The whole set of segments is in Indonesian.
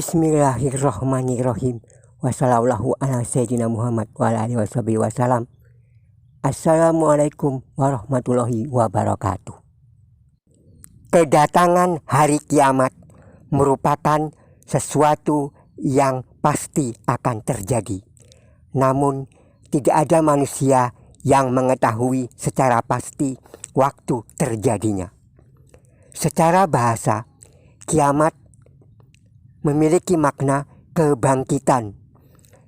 Bismillahirrahmanirrahim. Wassallallahu ala sayyidina Muhammad wa ala alihi wasallam. Assalamualaikum warahmatullahi wabarakatuh. Kedatangan hari kiamat merupakan sesuatu yang pasti akan terjadi. Namun tidak ada manusia yang mengetahui secara pasti waktu terjadinya. Secara bahasa, kiamat memiliki makna kebangkitan,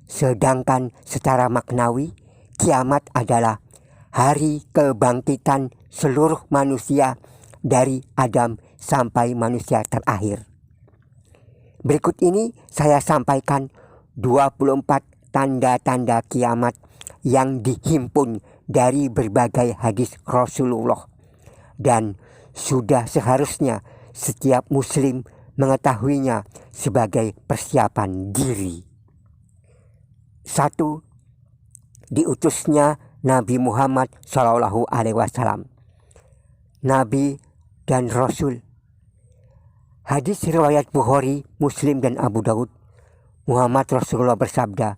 sedangkan secara maknawi kiamat adalah hari kebangkitan seluruh manusia dari Adam sampai manusia terakhir. Berikut ini saya sampaikan 24 tanda-tanda kiamat yang dihimpun dari berbagai hadis Rasulullah, dan sudah seharusnya setiap muslim mengetahuinya sebagai persiapan diri. 1. Diutusnya Nabi Muhammad SAW, Nabi dan Rasul. Hadis riwayat Bukhari, Muslim dan Abu Daud. Muhammad Rasulullah bersabda,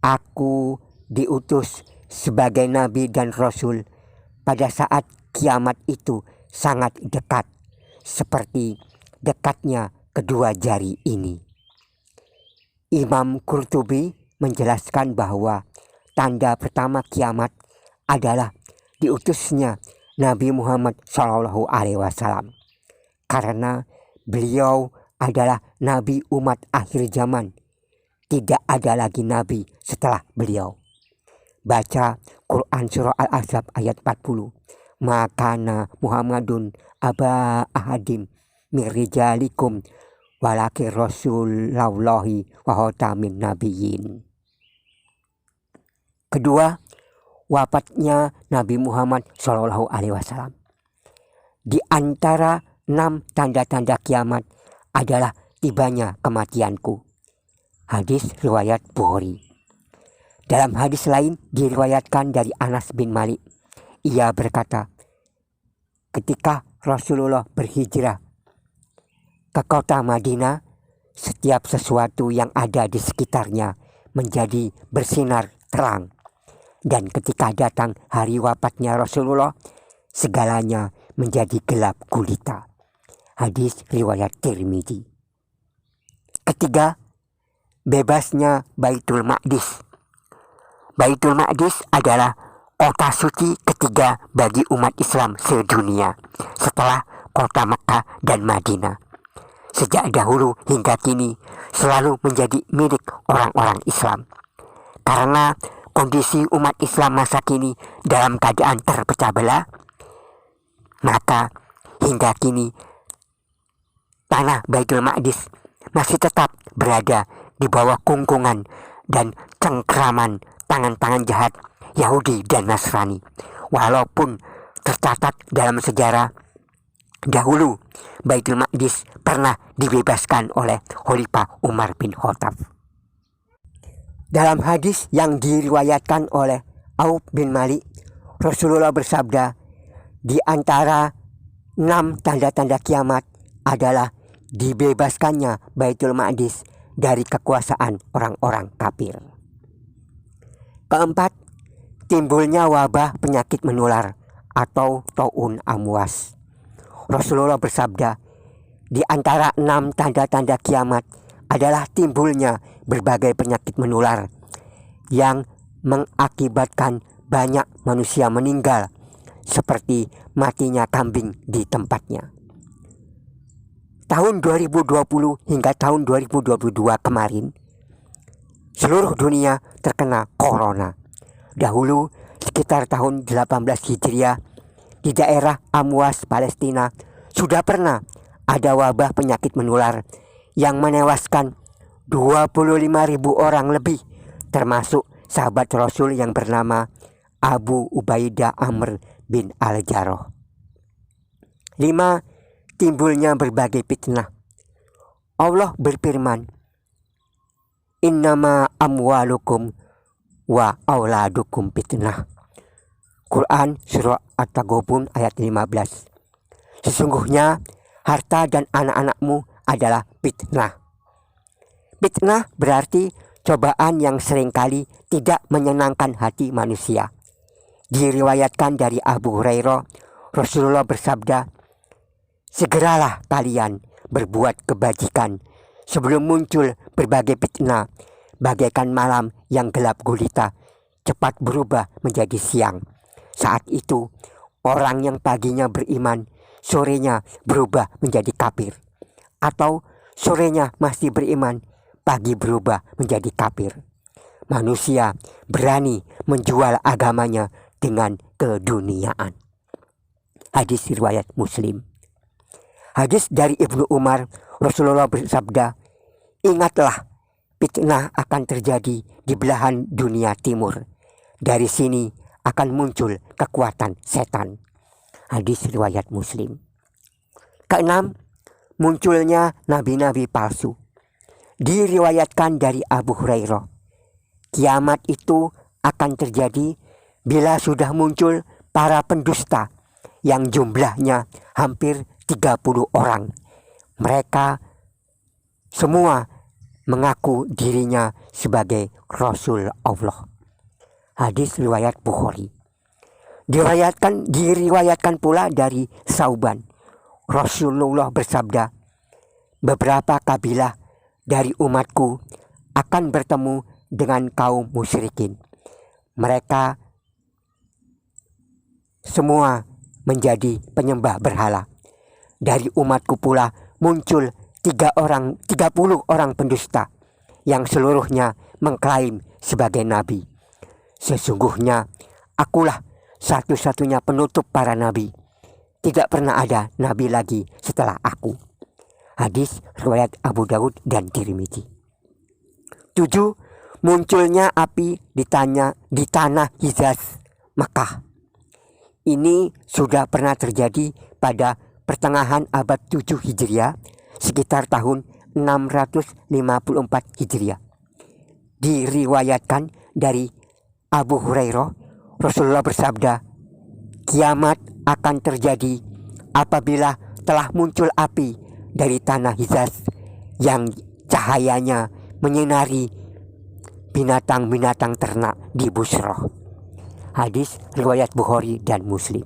"Aku diutus sebagai Nabi dan Rasul pada saat kiamat itu sangat dekat, seperti dekatnya kedua jari ini." Imam Qurtubi menjelaskan bahwa tanda pertama kiamat adalah diutusnya Nabi Muhammad SAW, karena beliau adalah Nabi umat akhir zaman. Tidak ada lagi Nabi setelah beliau. Baca Quran Surah Al-Ahzab ayat 40. Makana Muhammadun aba ahadim mirijalikum walaki rasulullahi wa khatamin nabiyyin. Kedua, wafatnya Nabi Muhammad SAW. Di antara 6 tanda-tanda kiamat adalah tibanya kematianku. Hadis riwayat Bukhari. Dalam hadis lain diriwayatkan dari Anas bin Malik. Ia berkata, ketika Rasulullah berhijrah ke kota Madinah, setiap sesuatu yang ada di sekitarnya menjadi bersinar terang. Dan ketika datang hari wafatnya Rasulullah, segalanya menjadi gelap gulita. Hadis riwayat Tirmidzi. Ketiga, bebasnya Baitul Maqdis. Baitul Maqdis adalah kota suci ketiga bagi umat Islam sedunia setelah kota Mekah dan Madinah. Sejak dahulu hingga kini selalu menjadi milik orang-orang Islam. Karena kondisi umat Islam masa kini dalam keadaan terpecah belah, maka hingga kini tanah Baitul Maqdis masih tetap berada di bawah kungkungan dan cengkraman tangan-tangan jahat Yahudi dan Nasrani. Walaupun tercatat dalam sejarah dahulu Baitul Maqdis pernah dibebaskan oleh Khalifah Umar bin Khattab. Dalam hadis yang diriwayatkan oleh Auf bin Malik, Rasulullah bersabda, di antara 6 tanda-tanda kiamat adalah dibebaskannya Baitul Maqdis dari kekuasaan orang-orang kafir. Keempat, timbulnya wabah penyakit menular atau taun amwas. Rasulullah bersabda, di antara 6 tanda-tanda kiamat adalah timbulnya berbagai penyakit menular yang mengakibatkan banyak manusia meninggal, seperti matinya kambing di tempatnya. Tahun 2020 hingga tahun 2022 kemarin, seluruh dunia terkena corona. Dahulu sekitar tahun 18 Hijriah di daerah Amwas, Palestina sudah pernah ada wabah penyakit menular yang menewaskan 25.000 orang lebih, termasuk sahabat Rasul yang bernama Abu Ubaidah Amr bin Al-Jarrah. 5. Timbulnya berbagai fitnah. Allah berfirman, "Innama amwalukum wa auladukum fitnah." Quran Surah At-Taghabun ayat 15. Sesungguhnya harta dan anak-anakmu adalah fitnah. Fitnah berarti cobaan yang seringkali tidak menyenangkan hati manusia. Diriwayatkan dari Abu Hurairah, Rasulullah bersabda, "Segeralah kalian berbuat kebajikan sebelum muncul berbagai fitnah, bagaikan malam yang gelap gulita cepat berubah menjadi siang. Saat itu orang yang paginya beriman, sorenya berubah menjadi kafir, atau sorenya masih beriman, pagi berubah menjadi kafir. Manusia berani menjual agamanya dengan keduniaan." Hadis riwayat Muslim. Hadis dari Ibnu Umar, Rasulullah bersabda, "Ingatlah, fitnah akan terjadi di belahan dunia timur. Dari sini akan muncul kekuatan setan." Hadis riwayat Muslim. Keenam, munculnya nabi-nabi palsu. Diriwayatkan dari Abu Hurairah, kiamat itu akan terjadi bila sudah muncul para pendusta yang jumlahnya hampir 30 orang. Mereka semua mengaku dirinya sebagai Rasul Allah. Hadis riwayat Bukhari. Diriwayatkan pula dari Sauban, Rasulullah bersabda, "Beberapa kabilah dari umatku akan bertemu dengan kaum musyrikin. Mereka semua menjadi penyembah berhala. Dari umatku pula muncul 30 orang pendusta yang seluruhnya mengklaim sebagai nabi. Sesungguhnya akulah satu-satunya penutup para nabi. Tidak pernah ada nabi lagi setelah aku." Hadis riwayat Abu Daud dan Tirmidzi. 7. Munculnya api di tanah Hijaz, Makkah. Ini sudah pernah terjadi pada pertengahan abad 7 Hijriah, sekitar tahun 654 Hijriah. Diriwayatkan dari Abu Hurairah, Rasulullah bersabda, "Kiamat akan terjadi apabila telah muncul api dari tanah Hijaz yang cahayanya menyinari binatang-binatang ternak di Busroh." Hadis riwayat Bukhari dan Muslim.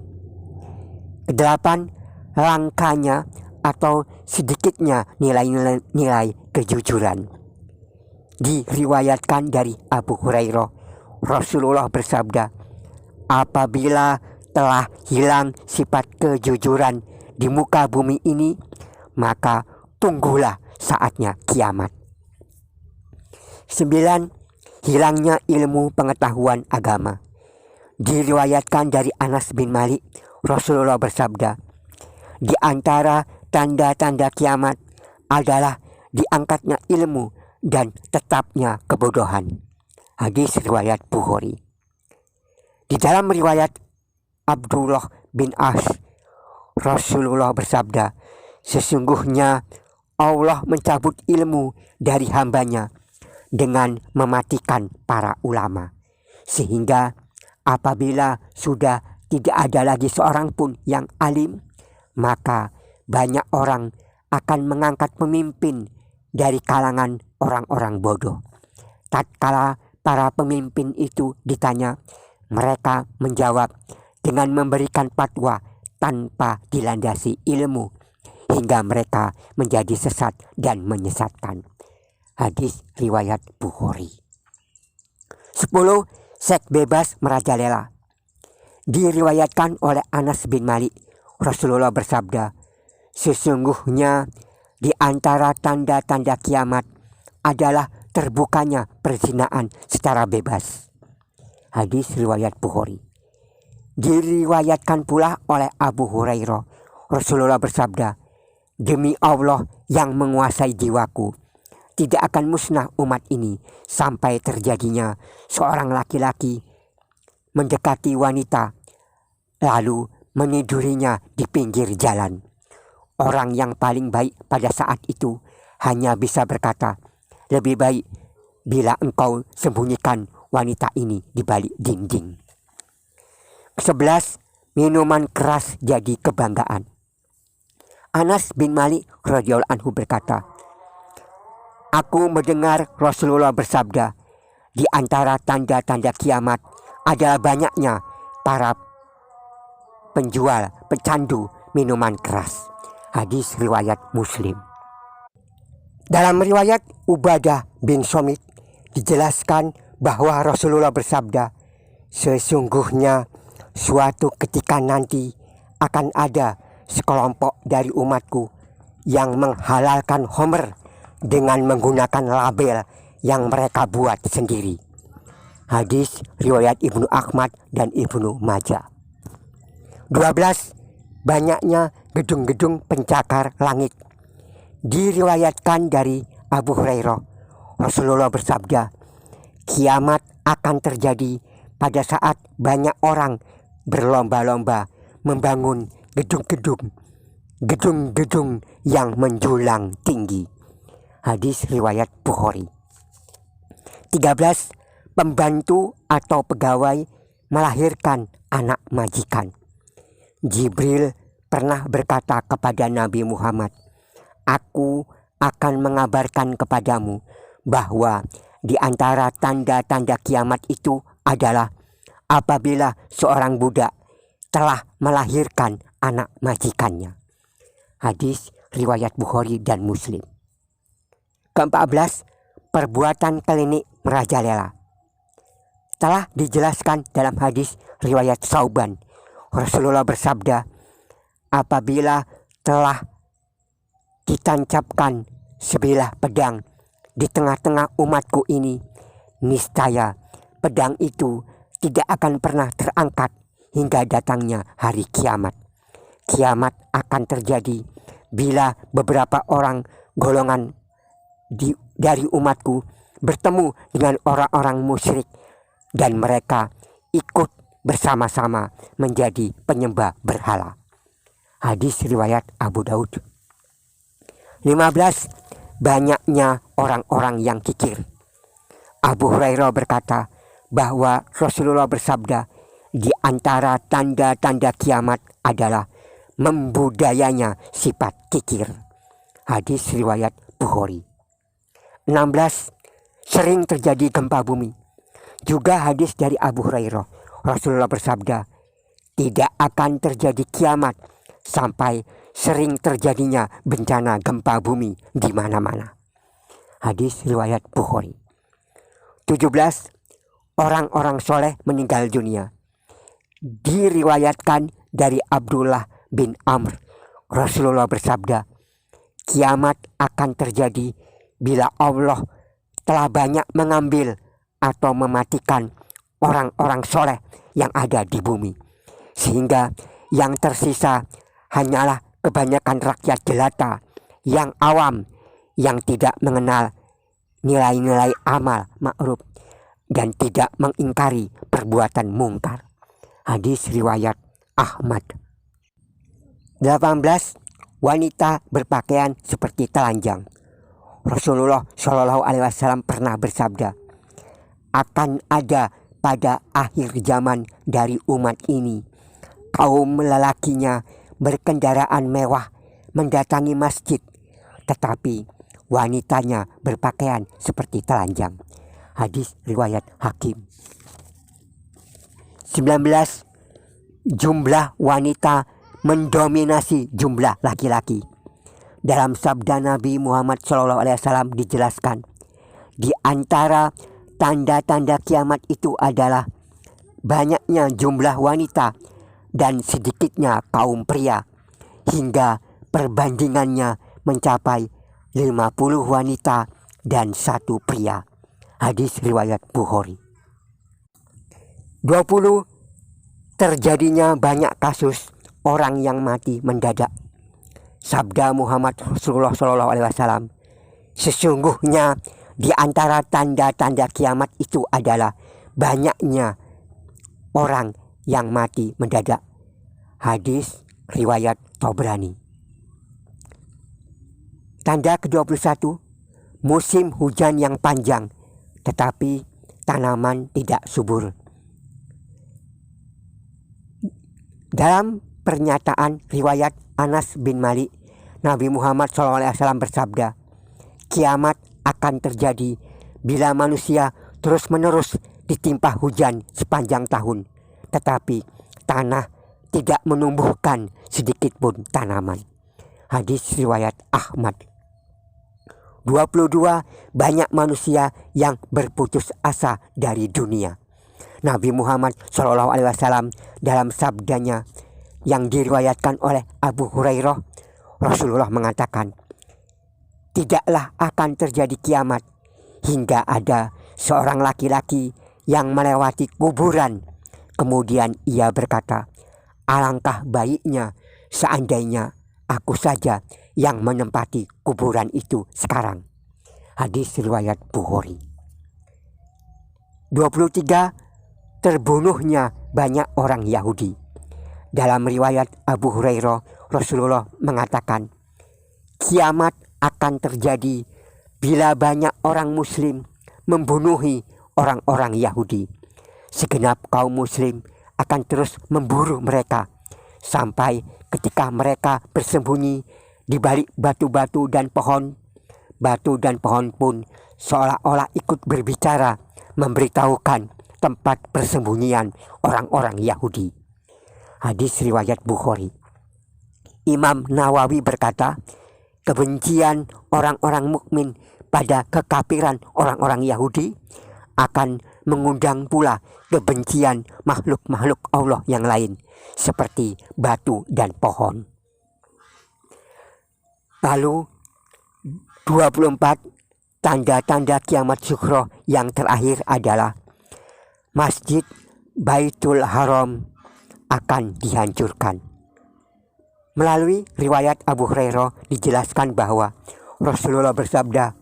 8. Langkanya atau sedikitnya nilai kejujuran. Diriwayatkan dari Abu Hurairah, Rasulullah bersabda, "Apabila telah hilang sifat kejujuran di muka bumi ini, maka tunggulah saatnya kiamat." 9. Hilangnya ilmu pengetahuan agama. Diriwayatkan dari Anas bin Malik, Rasulullah bersabda, "Di antara tanda-tanda kiamat adalah diangkatnya ilmu dan tetapnya kebodohan." Hadis riwayat Bukhari. Di dalam riwayat Abdullah bin As, Rasulullah bersabda, "Sesungguhnya Allah mencabut ilmu dari hambanya dengan mematikan para ulama, sehingga apabila sudah tidak ada lagi seorang pun yang alim, maka banyak orang akan mengangkat pemimpin dari kalangan orang-orang bodoh. Tatkala para pemimpin itu ditanya, mereka menjawab dengan memberikan fatwa tanpa dilandasi ilmu, hingga mereka menjadi sesat dan menyesatkan." Hadis riwayat Bukhari. 10. Seks bebas merajalela. Diriwayatkan oleh Anas bin Malik, Rasulullah bersabda, "Sesungguhnya di antara tanda-tanda kiamat adalah terbukanya perzinaan secara bebas." Hadis riwayat Bukhari. Diriwayatkan pula oleh Abu Hurairah, Rasulullah bersabda, "Demi Allah yang menguasai jiwaku, tidak akan musnah umat ini sampai terjadinya seorang laki-laki mendekati wanita lalu menidurinya di pinggir jalan. Orang yang paling baik pada saat itu hanya bisa berkata, 'Lebih baik bila engkau sembunyikan wanita ini di balik dinding.'" 11. Minuman keras jadi kebanggaan. Anas bin Malik radhiyallahu anhu berkata, Aku mendengar Rasulullah bersabda, di antara tanda-tanda kiamat adalah banyaknya para penjual, pecandu minuman keras. Hadis riwayat Muslim. Dalam riwayat Ubadah bin Somit dijelaskan bahwa Rasulullah bersabda, sesungguhnya suatu ketika nanti akan ada sekelompok dari umatku yang menghalalkan homer dengan menggunakan label yang mereka buat sendiri. Hadis riwayat Ibnu Ahmad dan Ibnu Majah. 12. Banyaknya gedung-gedung pencakar langit. Diriwayatkan dari Abu Hurairah, Rasulullah bersabda, kiamat akan terjadi pada saat banyak orang berlomba-lomba membangun gedung-gedung yang menjulang tinggi. Hadis riwayat Bukhari. 13. Pembantu atau pegawai melahirkan anak majikan. Jibril pernah berkata kepada Nabi Muhammad, aku akan mengabarkan kepadamu bahwa di antara tanda-tanda kiamat itu adalah apabila seorang budak telah melahirkan anak majikannya. Hadis riwayat Bukhari dan Muslim. Ke-14. Perbuatan klinik merajalela. Telah dijelaskan dalam hadis riwayat Sauban, Rasulullah bersabda, apabila telah ditancapkan sebilah pedang di tengah-tengah umatku ini, niscaya pedang itu tidak akan pernah terangkat hingga datangnya hari kiamat. Kiamat akan terjadi bila beberapa orang golongan dari umatku bertemu dengan orang-orang musyrik dan mereka ikut bersama-sama menjadi penyembah berhala. Hadis riwayat Abu Daud. 15. Banyaknya orang-orang yang kikir. Abu Hurairah berkata bahwa Rasulullah bersabda, di antara tanda-tanda kiamat adalah membudayanya sifat kikir. Hadis riwayat Bukhari. 16. Sering terjadi gempa bumi. Juga hadis dari Abu Hurairah, Rasulullah bersabda, tidak akan terjadi kiamat sampai sering terjadinya bencana gempa bumi di mana-mana. Hadis riwayat Bukhari. 17. Orang-orang soleh meninggal dunia. Diriwayatkan dari Abdullah bin Amr, Rasulullah bersabda, kiamat akan terjadi bila Allah telah banyak mengambil atau mematikan orang-orang soleh yang ada di bumi, sehingga yang tersisa hanyalah kebanyakan rakyat jelata yang awam, yang tidak mengenal nilai-nilai amal ma'ruf dan tidak mengingkari perbuatan mungkar. Hadis riwayat Ahmad. 18. Wanita berpakaian seperti telanjang. Rasulullah Shallallahu Alaihi Wasallam pernah bersabda, akan ada pada akhir zaman dari umat ini kaum lelakinya berkendaraan mewah mendatangi masjid, tetapi wanitanya berpakaian seperti telanjang. Hadis riwayat Hakim. 19. Jumlah wanita mendominasi jumlah laki-laki. Dalam sabda Nabi Muhammad SAW dijelaskan, di antara tanda-tanda kiamat itu adalah banyaknya jumlah wanita dan sedikitnya kaum pria, hingga perbandingannya mencapai 50 wanita dan 1 pria. Hadis riwayat Bukhari. 20. Terjadinya banyak kasus orang yang mati mendadak. Sabda Muhammad Rasulullah SAW, sesungguhnya di antara tanda-tanda kiamat itu adalah banyaknya orang yang mati mendadak. Hadis riwayat Tabrani. Tanda ke-21, musim hujan yang panjang tetapi tanaman tidak subur. Dalam pernyataan riwayat Anas bin Malik, Nabi Muhammad SAW bersabda, kiamat akan terjadi bila manusia terus-menerus ditimpa hujan sepanjang tahun, tetapi tanah tidak menumbuhkan sedikit pun tanaman. Hadis riwayat Ahmad. 22. Banyak manusia yang berputus asa dari dunia. Nabi Muhammad SAW dalam sabdanya yang diriwayatkan oleh Abu Hurairah, Rasulullah mengatakan, tidaklah akan terjadi kiamat hingga ada seorang laki-laki yang melewati kuburan. Kemudian ia berkata, alangkah baiknya seandainya aku saja yang menempati kuburan itu sekarang. Hadis riwayat Bukhari. 23. Terbunuhnya banyak orang Yahudi. Dalam riwayat Abu Hurairah, Rasulullah mengatakan, kiamat akan terjadi bila banyak orang Muslim membunuhi orang-orang Yahudi. Segenap kaum Muslim akan terus memburu mereka sampai ketika mereka bersembunyi di balik batu-batu dan pohon. Batu dan pohon pun seolah-olah ikut berbicara, memberitahukan tempat persembunyian orang-orang Yahudi. Hadis riwayat Bukhari. Imam Nawawi berkata, kebencian orang-orang mukmin pada kekafiran orang-orang Yahudi akan mengundang pula kebencian makhluk-makhluk Allah yang lain seperti batu dan pohon. Lalu 24 tanda-tanda kiamat sughra yang terakhir adalah Masjid Baitul Haram akan dihancurkan. Melalui riwayat Abu Hurairah dijelaskan bahwa Rasulullah bersabda,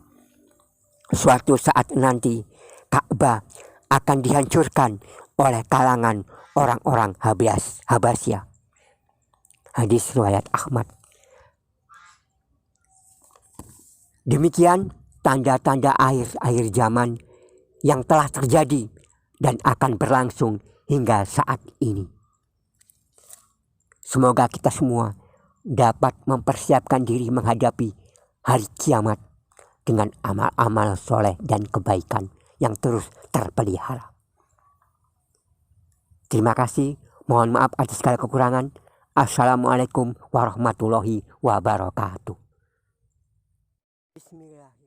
suatu saat nanti Ka'bah akan dihancurkan oleh kalangan orang-orang Habasyah. Hadis riwayat Ahmad. Demikian tanda-tanda akhir zaman yang telah terjadi dan akan berlangsung hingga saat ini. Semoga kita semua dapat mempersiapkan diri menghadapi hari kiamat dengan amal-amal soleh dan kebaikan yang terus terpelihara. Terima kasih, mohon maaf atas segala kekurangan. Assalamualaikum warahmatullahi wabarakatuh. Bismillah.